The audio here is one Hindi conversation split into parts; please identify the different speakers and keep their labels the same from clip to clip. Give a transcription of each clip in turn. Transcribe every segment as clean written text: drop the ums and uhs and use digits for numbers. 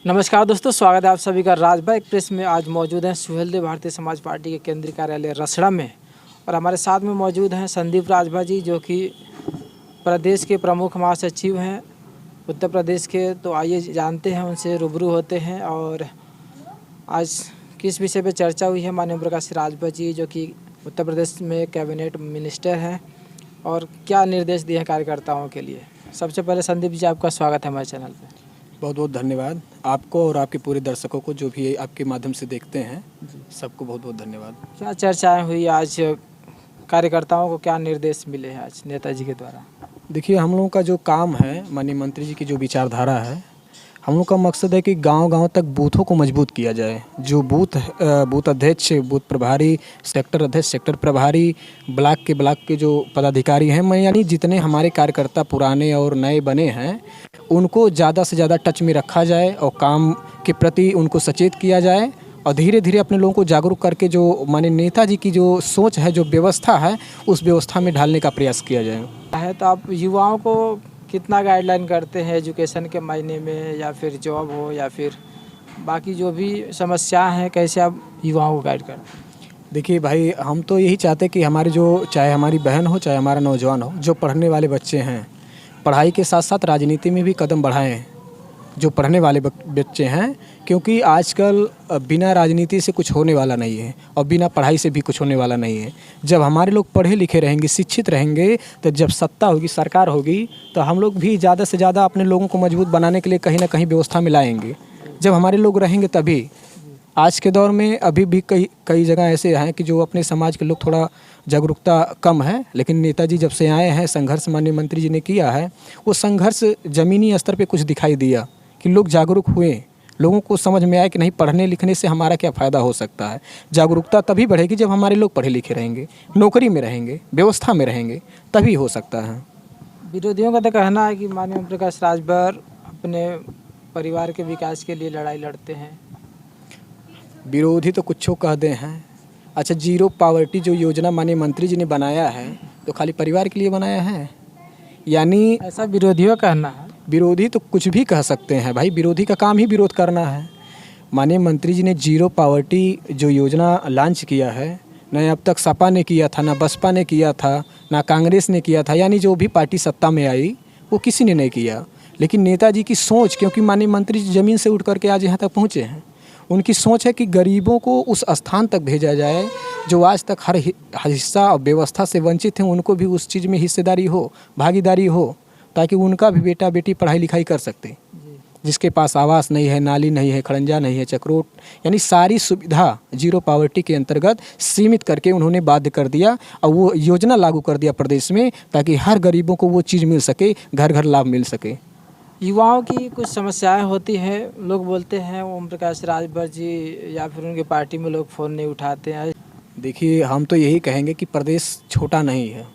Speaker 1: नमस्कार दोस्तों, स्वागत है आप सभी का। राजभा एक्सप्रेस में आज मौजूद हैं सुहेलदेव भारतीय समाज पार्टी के केंद्रीय कार्यालय रसड़ा में, और हमारे साथ में मौजूद हैं संदीप राजभा जी, जो कि प्रदेश के प्रमुख महासचिव हैं उत्तर प्रदेश के। तो आइए जानते हैं, उनसे रूबरू होते हैं। और आज किस विषय पे चर्चा हुई है माननीय ओम प्रकाश राजभा जी, जो कि उत्तर प्रदेश में कैबिनेट मिनिस्टर हैं, और क्या निर्देश दिए हैं कार्यकर्ताओं के लिए। सबसे पहले संदीप जी, आपका स्वागत है हमारे चैनल पे।
Speaker 2: बहुत बहुत धन्यवाद आपको और आपके पूरे दर्शकों को जो भी आपके माध्यम से देखते हैं, सबको बहुत बहुत धन्यवाद।
Speaker 1: क्या चर्चाएं हुई आज, कार्यकर्ताओं को क्या निर्देश मिले हैं आज नेताजी के द्वारा?
Speaker 2: देखिए, हम लोगों का जो काम है, माननीय मंत्री जी की जो विचारधारा है, हम लोग का मकसद है कि गांव-गांव तक बूथों को मजबूत किया जाए। जो बूथ अध्यक्ष, बूथ प्रभारी, सेक्टर अध्यक्ष, सेक्टर प्रभारी, ब्लॉक के जो पदाधिकारी हैं, यानी जितने हमारे कार्यकर्ता पुराने और नए बने हैं, उनको ज़्यादा से ज़्यादा टच में रखा जाए और काम के प्रति उनको सचेत किया जाए, और धीरे धीरे अपने लोगों को जागरूक करके जो माननीय नेताजी की जो सोच है, जो व्यवस्था है, उस व्यवस्था में ढालने का प्रयास किया जाए।
Speaker 1: तो आप युवाओं को कितना गाइडलाइन करते हैं एजुकेशन के मायने में, या फिर जॉब हो, या फिर बाकी जो भी समस्याएं हैं, कैसे आप युवाओं को गाइड करते हैं?
Speaker 2: देखिए भाई, हम तो यही चाहते हैं कि हमारे जो, चाहे हमारी बहन हो, चाहे हमारा नौजवान हो, जो पढ़ने वाले बच्चे हैं, पढ़ाई के साथ साथ राजनीति में भी कदम बढ़ाएं। जो पढ़ने वाले बच्चे हैं, क्योंकि आजकल बिना राजनीति से कुछ होने वाला नहीं है और बिना पढ़ाई से भी कुछ होने वाला नहीं है। जब हमारे लोग पढ़े लिखे रहेंगे, शिक्षित रहेंगे, तो जब सत्ता होगी, सरकार होगी, तो हम लोग भी ज़्यादा से ज़्यादा अपने लोगों को मजबूत बनाने के लिए कहीं ना कहीं व्यवस्था में लाएंगे। जब हमारे लोग रहेंगे तभी। आज के दौर में अभी भी कई जगह ऐसे हैं कि जो अपने समाज के लोग थोड़ा जागरूकता कम है, लेकिन नेताजी जब से आए हैं, संघर्ष माननीय मंत्री जी ने किया है, वो संघर्ष ज़मीनी स्तर पे कुछ दिखाई दिया कि लोग जागरूक हुए, लोगों को समझ में आया कि नहीं, पढ़ने लिखने से हमारा क्या फ़ायदा हो सकता है। जागरूकता तभी बढ़ेगी जब हमारे लोग पढ़े लिखे रहेंगे, नौकरी में रहेंगे, व्यवस्था में रहेंगे, तभी हो सकता है।
Speaker 1: विरोधियों का तो कहना है कि माननीय ओम प्रकाश राजभा अपने परिवार के विकास के लिए लड़ाई लड़ते हैं।
Speaker 2: विरोधी तो कुछ कह दे हैं। अच्छा, जीरो पावर्टी जो योजना माननीय मंत्री जी ने बनाया है, तो खाली परिवार के लिए बनाया है, यानी
Speaker 1: ऐसा विरोधियों का कहना है।
Speaker 2: विरोधी तो कुछ भी कह सकते हैं भाई, विरोधी का काम ही विरोध करना है। माननीय मंत्री जी ने जीरो पावर्टी जो योजना लॉन्च किया है, न अब तक सपा ने किया था, न बसपा ने किया था, न कांग्रेस ने किया था, यानी जो भी पार्टी सत्ता में आई वो किसी ने नहीं किया। लेकिन नेताजी की सोच, क्योंकि माननीय मंत्री जी ज़मीन से उठ करके आज यहाँ तक पहुँचे हैं, उनकी सोच है कि गरीबों को उस स्थान तक भेजा जाए जो आज तक हर हिस्सा और व्यवस्था से वंचित हैं, उनको भी उस चीज़ में हिस्सेदारी हो, भागीदारी हो, ताकि उनका भी बेटा बेटी पढ़ाई लिखाई कर सकते। जिसके पास आवास नहीं है, नाली नहीं है, खड़ंजा नहीं है, चक्रोट, यानी सारी सुविधा जीरो पावर्टी के अंतर्गत सीमित करके उन्होंने बाध्य कर दिया, और वो योजना लागू कर दिया प्रदेश में, ताकि हर गरीबों को वो चीज़ मिल सके, घर घर लाभ मिल सके।
Speaker 1: युवाओं की कुछ समस्याएं होती हैं, लोग बोलते हैं ओम प्रकाश राजभा जी या फिर उनकी पार्टी में लोग फ़ोन नहीं उठाते हैं।
Speaker 2: देखिए, हम तो यही कहेंगे कि प्रदेश छोटा नहीं है,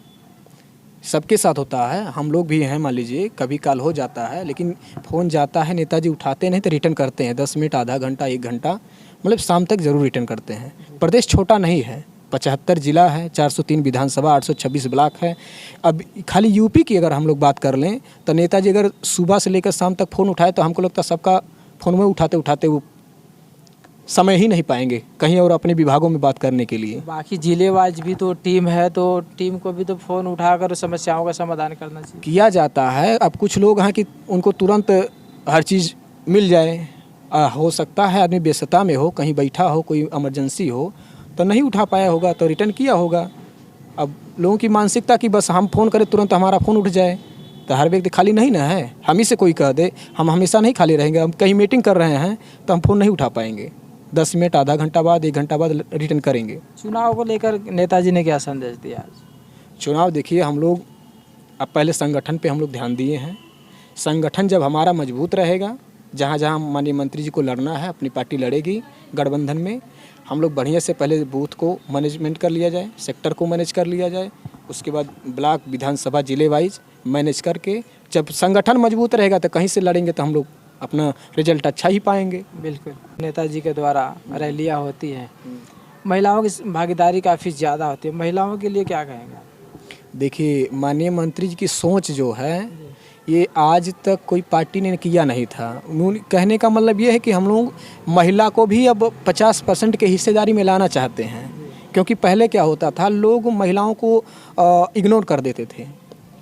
Speaker 2: सबके साथ होता है, हम लोग भी हैं, मान लीजिए कभी काल हो जाता है, लेकिन फ़ोन जाता है, नेताजी उठाते नहीं तो रिटर्न करते हैं, 10 मिनट, आधा घंटा, 1 घंटा, मतलब शाम तक ज़रूर रिटर्न करते हैं। प्रदेश छोटा नहीं है, 75 जिला है, 403 विधानसभा, 826 ब्लॉक है। अब खाली यूपी की अगर हम लोग बात कर लें, तो नेताजी अगर सुबह से लेकर शाम तक फ़ोन उठाए, तो हमको लगता है सबका फ़ोन में उठाते उठाते वो समय ही नहीं पाएंगे कहीं और अपने विभागों में बात करने के लिए।
Speaker 1: बाकी जिले वाइज भी तो टीम है, तो टीम को भी तो फ़ोन उठाकर समस्याओं का समाधान करना चाहिए।
Speaker 2: किया जाता है। अब कुछ लोग हैं कि उनको तुरंत हर चीज़ मिल जाए, हो सकता है आदमी व्यस्तता में हो, कहीं बैठा हो, कोई इमरजेंसी हो, तो नहीं उठा पाया होगा, तो रिटर्न किया होगा। अब लोगों की मानसिकता कि बस हम फ़ोन करें तुरंत हमारा फ़ोन उठ जाए, तो हर व्यक्ति खाली नहीं ना है। हम ही से कोई कह दे हम हमेशा नहीं खाली रहेंगे, हम कहीं मीटिंग कर रहे हैं तो हम फ़ोन नहीं उठा पाएंगे, 10 मिनट, आधा घंटा बाद, 1 घंटा बाद रिटर्न करेंगे।
Speaker 1: चुनाव को लेकर नेताजी ने क्या संदेश दिया आज?
Speaker 2: चुनाव देखिए, हम लोग अब पहले संगठन पे हम लोग ध्यान दिए हैं। संगठन जब हमारा मजबूत रहेगा, जहाँ जहाँ माननीय मंत्री जी को लड़ना है, अपनी पार्टी लड़ेगी गठबंधन में, हम लोग बढ़िया से पहले बूथ को मैनेजमेंट कर लिया जाए, सेक्टर को मैनेज कर लिया जाए, उसके बाद ब्लॉक, विधानसभा, जिले वाइज मैनेज करके जब संगठन मजबूत रहेगा तो कहीं से लड़ेंगे तो हम लोग अपना रिजल्ट अच्छा ही पाएंगे।
Speaker 1: बिल्कुल। नेताजी के द्वारा रैलियाँ होती हैं, महिलाओं की भागीदारी काफ़ी ज़्यादा होती है, महिलाओं के लिए क्या कहेंगे?
Speaker 2: देखिए, माननीय मंत्री जी की सोच जो है, ये आज तक कोई पार्टी ने किया नहीं था। कहने का मतलब ये है कि हम लोग महिला को भी अब 50% के हिस्सेदारी में लाना चाहते हैं, क्योंकि पहले क्या होता था, लोग महिलाओं को इग्नोर कर देते थे।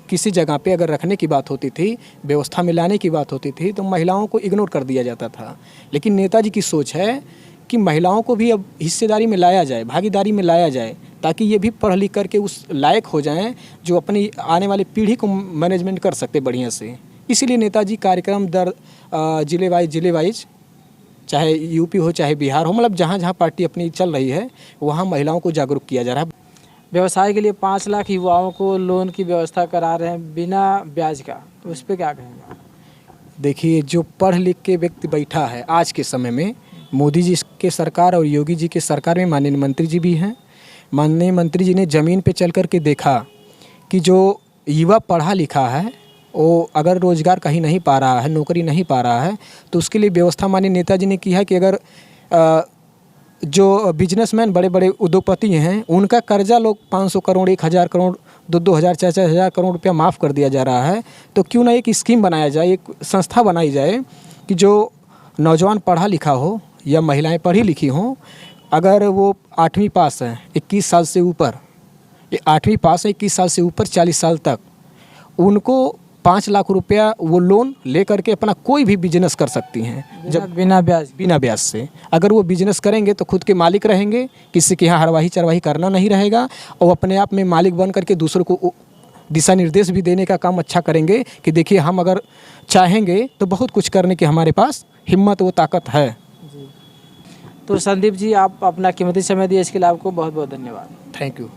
Speaker 2: किसी जगह पे अगर रखने की बात होती थी, व्यवस्था में लाने की बात होती थी, तो महिलाओं को इग्नोर कर दिया जाता था। लेकिन नेताजी की सोच है कि महिलाओं को भी अब हिस्सेदारी में लाया जाए, भागीदारी में लाया जाए, ताकि ये भी पढ़ लिख करके उस लायक हो जाएं जो अपनी आने वाली पीढ़ी को मैनेजमेंट कर सकते बढ़िया से। इसीलिए नेताजी कार्यक्रम दर जिले वाइज, चाहे यूपी हो चाहे बिहार हो, मतलब जहाँ जहाँ पार्टी अपनी चल रही है वहाँ महिलाओं को जागरूक किया जा रहा है।
Speaker 1: व्यवसाय के लिए 5 लाख युवाओं को लोन की व्यवस्था करा रहे हैं बिना ब्याज का, तो उस पर क्या कहेंगे?
Speaker 2: देखिए, जो पढ़ लिख के व्यक्ति बैठा है आज के समय में, मोदी जी के सरकार और योगी जी के सरकार में माननीय मंत्री जी भी हैं। माननीय मंत्री जी ने ज़मीन पे चल कर के देखा कि जो युवा पढ़ा लिखा है वो अगर रोज़गार कहीं नहीं पा रहा है, नौकरी नहीं पा रहा है, तो उसके लिए व्यवस्था माननीय नेताजी ने की है कि अगर जो बिजनेसमैन बड़े बड़े उद्योगपति हैं उनका कर्जा लोग 500 करोड़ 1000 करोड़ 2-2000 4-4000 करोड़ रुपया माफ़ कर दिया जा रहा है, तो क्यों ना एक स्कीम बनाया जाए, एक संस्था बनाई जाए कि जो नौजवान पढ़ा लिखा हो या महिलाएं पढ़ी लिखी हों, अगर वो 8वीं पास है 21 साल से ऊपर, 8वीं पास है 21 साल से ऊपर 40 साल तक, उनको 5 लाख रुपया वो लोन ले करके अपना कोई भी बिजनेस कर सकती हैं, जब
Speaker 1: बिना ब्याज
Speaker 2: से। अगर वो बिजनेस करेंगे तो खुद के मालिक रहेंगे, किसी के यहाँ हरवाही चरवाही करना नहीं रहेगा, और अपने आप में मालिक बन करके दूसरों को दिशा निर्देश भी देने का काम अच्छा करेंगे कि देखिए हम अगर चाहेंगे तो बहुत कुछ करने की हमारे पास हिम्मत व ताकत है।
Speaker 1: तो संदीप जी, आप अपना कीमती समय दिए, इसके लिए आपको बहुत बहुत धन्यवाद।
Speaker 2: Thank you.